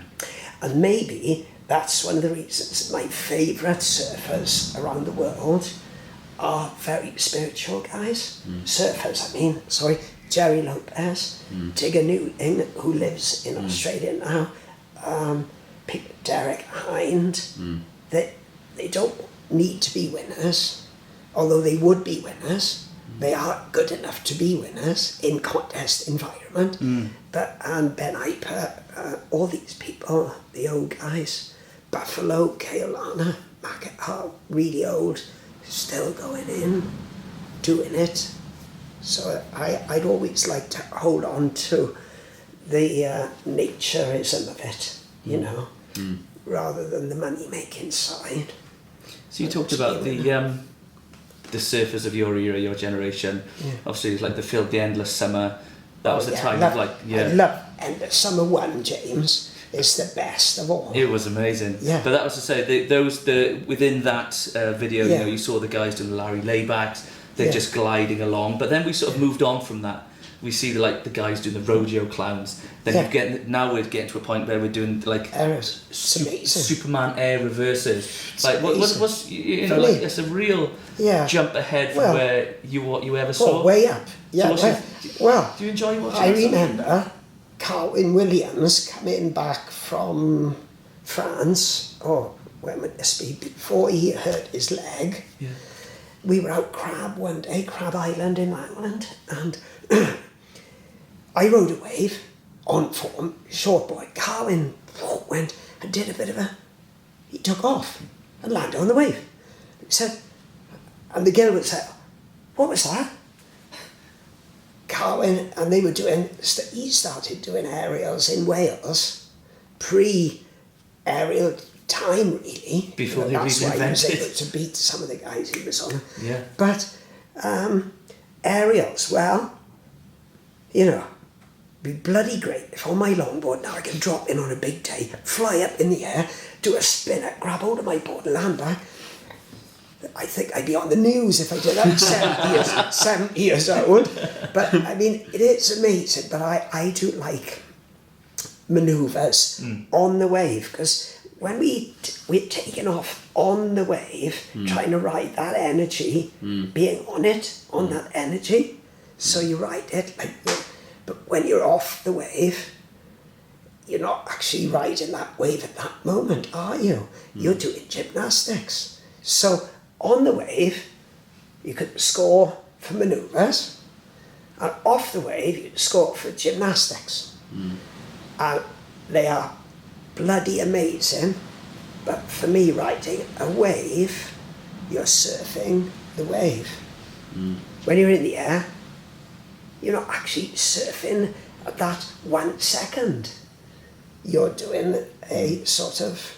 And maybe that's one of the reasons my favourite surfers around the world are very spiritual guys. Surfers, I mean, sorry, Jerry Lopez, Tigger Newton, who lives in Australia now, Derek Hind. They don't need to be winners, although they would be winners. They are good enough to be winners in contest environment. And Ben Iper, all these people, the old guys, Buffalo, Keolana, Mackett are really old, still going in, doing it. So I'd always like to hold on to the naturism of it, you know, rather than the money-making side. So you talked about the surfers of your era, your generation. Obviously, it's like the Filled the Endless Summer. That was the time of I love Endless Summer 1, James. It's the best of all. It was amazing. Yeah. But that was to say, within that video, you know, you saw the guys doing the Larry laybacks. They're just gliding along. But then we sort of moved on from that. We see the guys doing the rodeo clowns. Then now we're getting to a point where we're doing Errors. It's amazing. Superman air reverses. Like what's you know, For me, it's a real jump ahead from where you ever saw. Way up. Yeah. So do you enjoy watching? I remember Carwyn Williams coming back from France. When would this be? Before he hurt his leg. Yeah. We were out Crab one day, Crab Island in Ireland, and I rode a wave on form, short boy. Carwyn went and did a bit of he took off and landed on the wave. He said, and the girl would say, what was that? Carwyn, and they were doing, he started doing aerials in Wales, pre-aerial time really. Before they that's why he was reinvented. able to beat some of the guys he was on. Yeah. But aerials, well, you know, be bloody great if on my longboard now I can drop in on a big day, fly up in the air, do a spinner, grab hold of my board and land back. I think I'd be on the news if I did that. 70 years old. But I mean, it is amazing. But I do like manoeuvres on the wave, because when we're taking off on the wave, trying to ride that energy, being on it, on that energy. So you ride it like, but when you're off the wave, you're not actually riding that wave at that moment, are you? You're doing gymnastics. So on the wave, you could score for manoeuvres, and off the wave, you could score for gymnastics. And they are bloody amazing, but for me, riding a wave, you're surfing the wave. When you're in the air, you're not actually surfing at that 1 second. You're doing a sort of,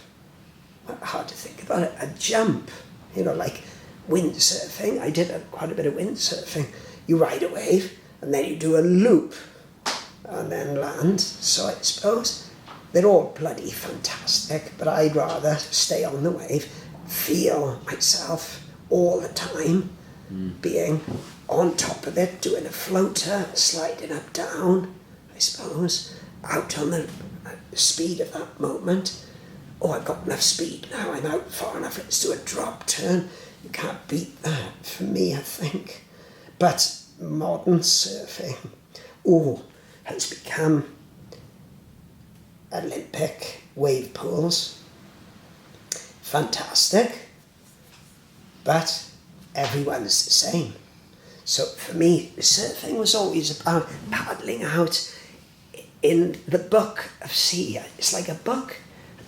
hard to think about it, a jump. You know, like windsurfing. I did quite a bit of windsurfing. You ride a wave and then you do a loop and then land. So I suppose they're all bloody fantastic, but I'd rather stay on the wave, feel myself all the time, being on top of it, doing a floater, sliding up, down, I suppose, out on the speed of that moment. Oh, I've got enough speed now, I'm out far enough, let's do a drop turn. You can't beat that, for me, I think. But modern surfing, has become Olympic wave pools. Fantastic. But everyone's the same. So for me, surfing was always about paddling out in the book of sea. It's like a book.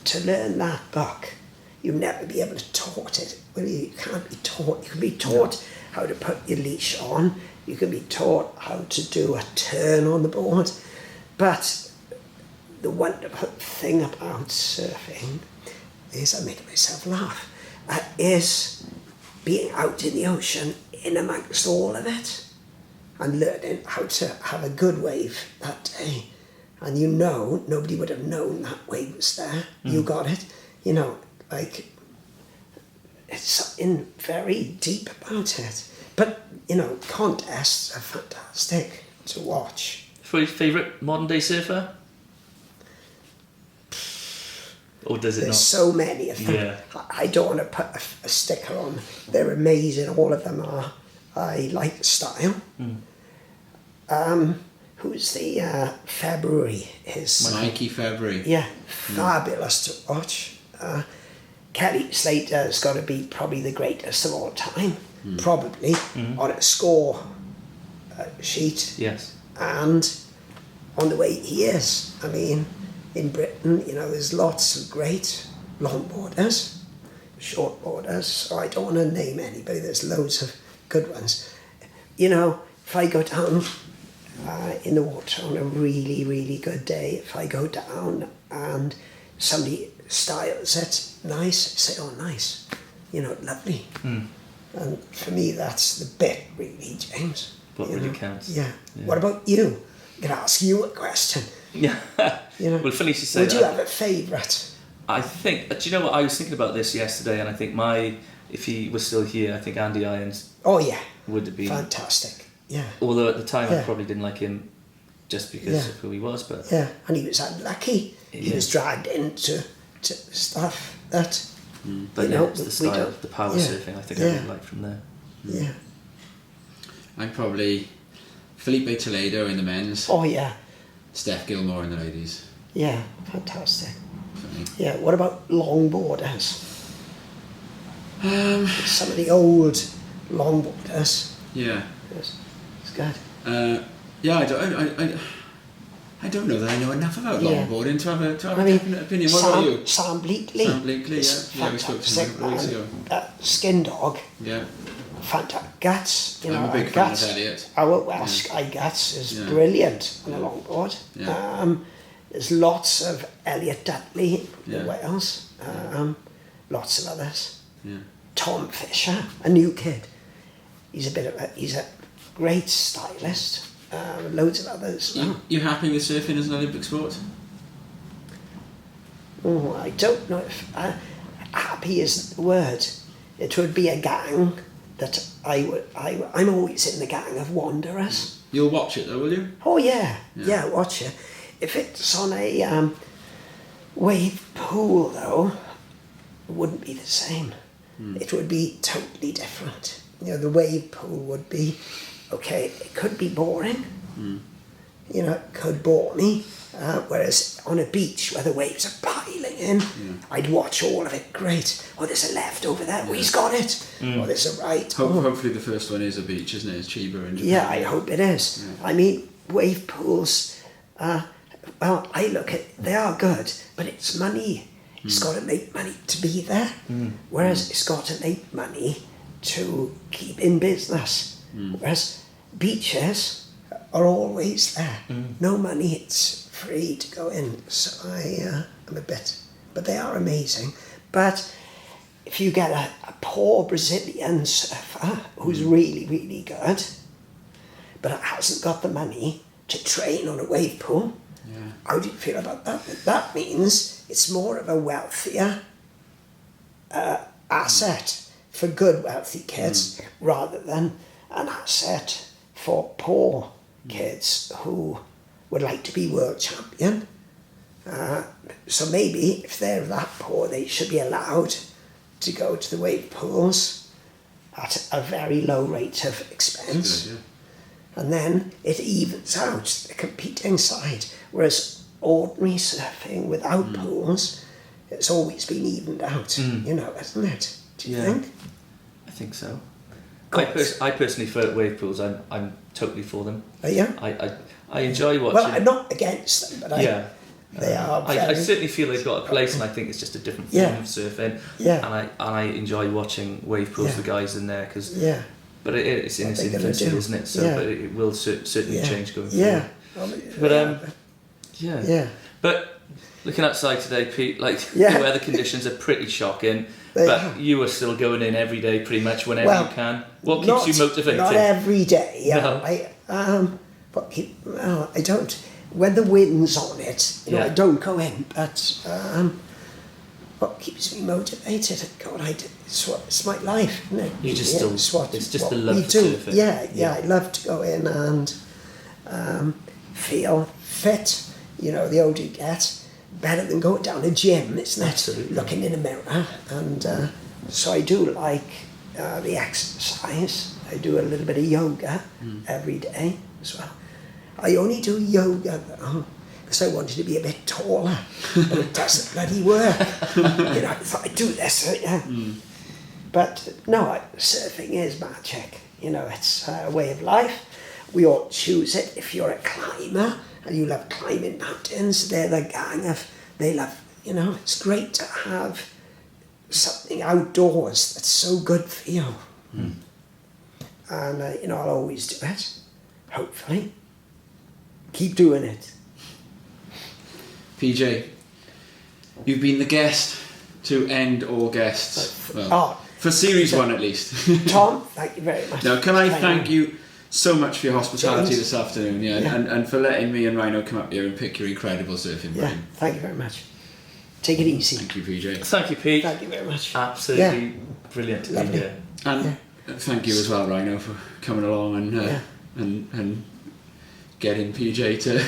To learn that book, you'll never be able to taught it. Well, you can't be taught. You can be taught how to put your leash on. You can be taught how to do a turn on the board. But the wonderful thing about surfing is, I make myself laugh, is being out in the ocean in amongst all of it and learning how to have a good wave that day. And you know, nobody would have known that wave was there. You got it. You know, like, it's something very deep about it. But, you know, contests are fantastic to watch. Favourite modern day surfer? Or does it There's not? so many of them. Yeah. I don't want to put a sticker on. They're amazing. All of them are. I like the style. Who's the February? Mikey February. Yeah, fabulous to watch. Kelly Slater's got to be probably the greatest of all time, probably, on a score sheet. Yes. And on the way he is. I mean, in Britain, you know, there's lots of great longboarders, shortboarders, so I don't want to name anybody, there's loads of good ones. You know, if I go down in the water on a really, really good day, if I go down and somebody styles it nice, I say, oh, nice, you know, lovely. And for me, that's the bit, really, James. What really counts. Yeah. What about you? I'm going to ask you a question. Yeah. You know, Well, funny you should say would that. you have a favourite? I think, do you know what, I was thinking about this yesterday, and I think if he was still here, I think Andy Irons Oh, yeah. would have been. Fantastic. Yeah. Although at the time I Yeah. probably didn't like him just because of who he was, but Yeah. And he was unlucky. He was dragged into stuff that, but you yeah, know, it's the we style, don't- the power yeah. surfing, I think I Yeah. really liked from there. yeah. I'm probably Felipe Toledo in the men's, Oh, yeah. Steph Gilmore in the ladies. Yeah. Fantastic. For me. Yeah. What about longboarders? Some of the old longboarders. Yeah. It's good. Yeah, I don't know that I know enough about Yeah. longboarding to have a I mean, definite opinion. What about you? Sam Bleakley. Sam Bleakley, is yeah. Yeah, we spoke to him a fantastic, couple of weeks man. ago. Skin Dog. Yeah. Fantastic. Guts. You I'm know, a big fan of Guts. Elliot. Our Sky Guts is Yeah. brilliant on a longboard. Yeah. There's lots of Elliot Dudley Yeah. in Wales. Lots of others. Yeah. Tom Fisher, a new kid. He's a great stylist. loads of others. You happy with surfing as an Olympic sport? Oh, I don't know if happy isn't the word. It would be a gang that I'm always in the gang of wanderers. You'll watch it though, will you? Oh yeah, watch it. If it's on a wave pool though, it wouldn't be the same. It would be totally different. You know, the wave pool would be, okay, it could be boring. You know, it could bore me. Whereas on a beach where the waves are piling in, I'd watch all of it. Great. Oh, there's a left over there. Oh, he's got it. Oh, there's a right. Hopefully the first one is a beach, isn't it? It's cheaper in Japan. Yeah, I hope it is. Yeah. I mean, wave pools, well, I look at, they are good, but it's money. It's got to make money to be there. Whereas it's got to make money to keep in business. Whereas beaches are always there. No money, it's free to go in. So I'm a bit, but they are amazing. But if you get a poor Brazilian surfer who's really, really good, but hasn't got the money to train on a wave pool, how do you feel about that? That means it's more of a wealthier asset for good, wealthy kids rather than an asset for poor kids who would like to be world champion. So maybe if they're that poor, they should be allowed to go to the wave pools at a very low rate of expense. Good, and then it evens out the competing side. Whereas ordinary surfing without pools, it's always been evened out, you know, hasn't it? Do you think? I think so. I personally for wave pools, I'm totally for them. Oh yeah? I enjoy watching. Well, I'm not against them, but they are very... I certainly feel they've got a place, and I think it's just a different form of surfing. Yeah. And I enjoy watching wave pools, the guys in there, because... Yeah. But it's in its infancy, isn't it? So, but it will certainly change going forward. Yeah. But yeah. But looking outside today, Pete, like the weather conditions are pretty shocking. But you are still going in every day, pretty much whenever you can. What keeps you motivated? Not every day. No. I don't. When the wind's on it, you know, I don't go in. But what keeps me motivated? God, it's my life, isn't it? You just still. It's just the love we for do. surfing. Yeah. I love to go in and feel fit. You know, the older you get, better than going down a gym, isn't it? Absolutely. Looking in a mirror. And so I do like the exercise. I do a little bit of yoga every day as well. I only do yoga though because I wanted to be a bit taller, but it doesn't bloody work. You know, I thought I'd do this, But no, surfing is magic. You know, it's a way of life. We all choose it. If you're a climber and you love climbing mountains, they're the gang of, they love, you know, it's great to have something outdoors that's so good for you. And, you know, I'll always do it, hopefully. Keep doing it. PJ, you've been the guest to end all guests. Well, for series 1 at least. Tom, thank you very much. Now, can I thank you so much for your hospitality this afternoon, and for letting me and Rhino come up here and pick your incredible surfing brain. Yeah, thank you very much. Take it easy. Thank you, PJ. Thank you, Pete. Thank you very much. Absolutely brilliant to be here. And thank you as well, Rhino, for coming along and getting PJ to...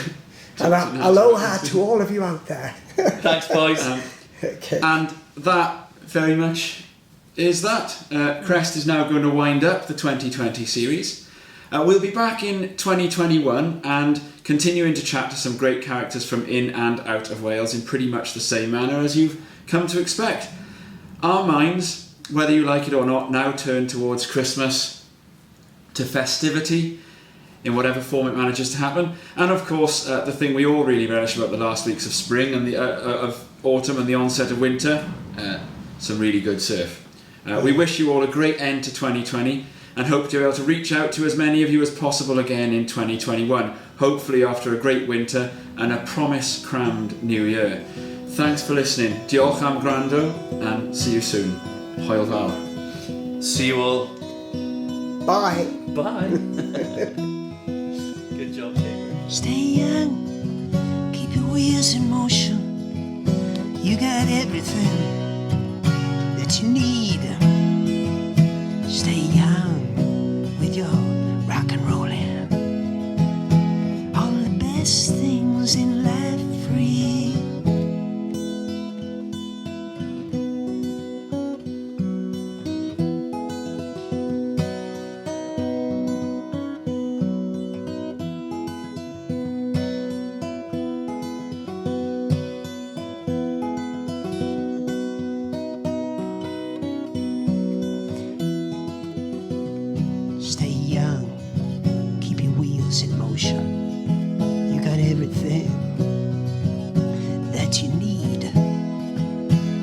Aloha to all of you out there. Thanks, boys. Okay. And that very much is that. Crest is now going to wind up the 2020 series. We'll be back in 2021 and continuing to chat to some great characters from in and out of Wales in pretty much the same manner as you've come to expect. Our minds, whether you like it or not, now turn towards Christmas, to festivity, in whatever form it manages to happen, and of course the thing we all really relish about the last weeks of spring and the of autumn and the onset of winter, some really good surf. We wish you all a great end to 2020 and hope to be able to reach out to as many of you as possible again in 2021, hopefully after a great winter and a promise-crammed new year. Thanks for listening. Diolch am gwrando, and see you soon. Hwyl fawr. See you all. Bye. Bye. Good job. Stay young, keep your wheels in motion. You got everything that you need. Stay young with your rock and rollin'. All the best things in life free. Stay young, keep your wheels in motion. You got everything that you need.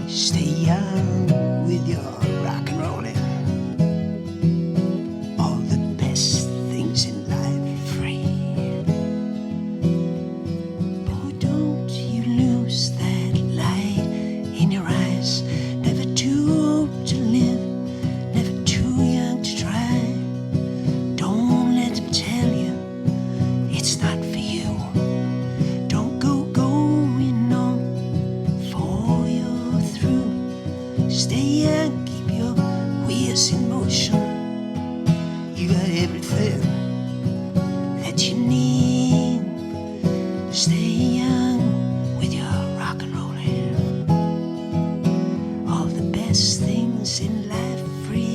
Stay young with your rock and rollin'. All the best things in life free. Boy, don't you lose that light in your eyes. Never too old to live, never too young to try. Don't let them tell you it's not for you. Don't go going on before you're through. Stay young, keep your wheels in motion. You got everything that you need. Stay young with your rock and rollin'. All the best things in life free.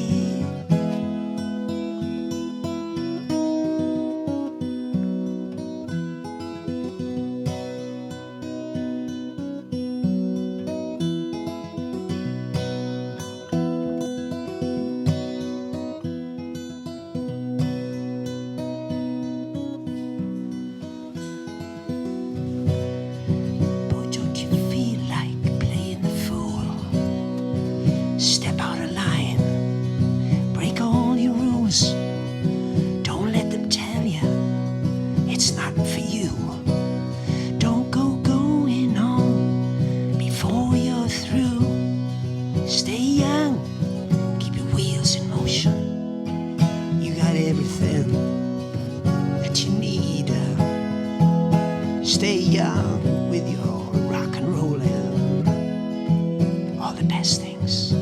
Boy, don't you feel like playing the fool? Step out of line, break all your rules. Don't let them tell you it's not for you. Don't go going on before you're through. Stay young, keep your wheels in motion. You got everything that you need. Stay young with your rock and rollin'. All the best things.